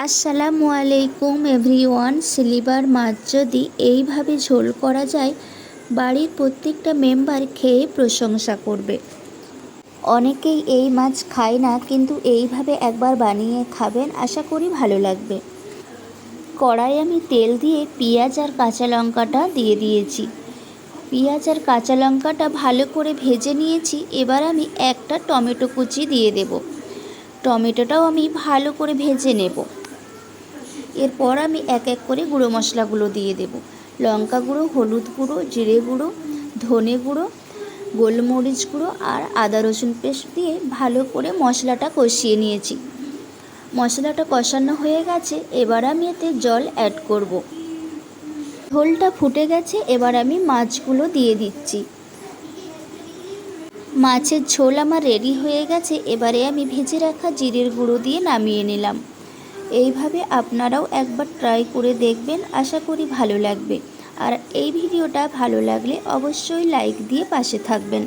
আসসালামু আলাইকুম everyone. Silver মাছ যদি এইভাবে ঝোল করা যায়, বাড়ির প্রত্যেকটা মেম্বার খেয়ে প্রশংসা করবে। অনেকেই এই মাছ খায় না, কিন্তু এইভাবে একবার বানিয়ে খাবেন, আশা করি ভালো লাগবে। কড়াই আমি তেল দিয়ে পেঁয়াজ আর কাঁচা লঙ্কাটা দিয়ে দিয়েছি। পেঁয়াজ আর কাঁচা লঙ্কাটা ভালো করে ভেজে নিয়েছি। এবার আমি একটা টমেটো কুচি দিয়ে দেব। টমেটোটাও আমি ভালো করে ভেজে নেব। এরপর আমি এক এক করে গুঁড়ো মশলাগুলো দিয়ে দেব। লঙ্কা গুঁড়ো, হলুদ গুঁড়ো, জিরে গুঁড়ো, ধনে গুঁড়ো, গোলমরিচ গুঁড়ো আর আদা রসুন পেস্ট দিয়ে ভালো করে মশলাটা কষিয়ে নিয়েছি। মশলাটা কষানো হয়ে গেছে, এবার আমি এতে জল অ্যাড করব। ঝোলটা ফুটে গেছে, এবার আমি মাছগুলো দিয়ে দিচ্ছি। মাছের ঝোল আমার রেডি হয়ে গেছে। এবারে আমি ভেজে রাখা জিরের গুঁড়ো দিয়ে নামিয়ে নিলাম। এইভাবে আপনারাও একবার ট্রাই করে দেখবেন, আশা করি ভালো লাগবে। আর এই ভিডিওটা ভালো লাগলে অবশ্যই লাইক দিয়ে পাশে থাকবেন।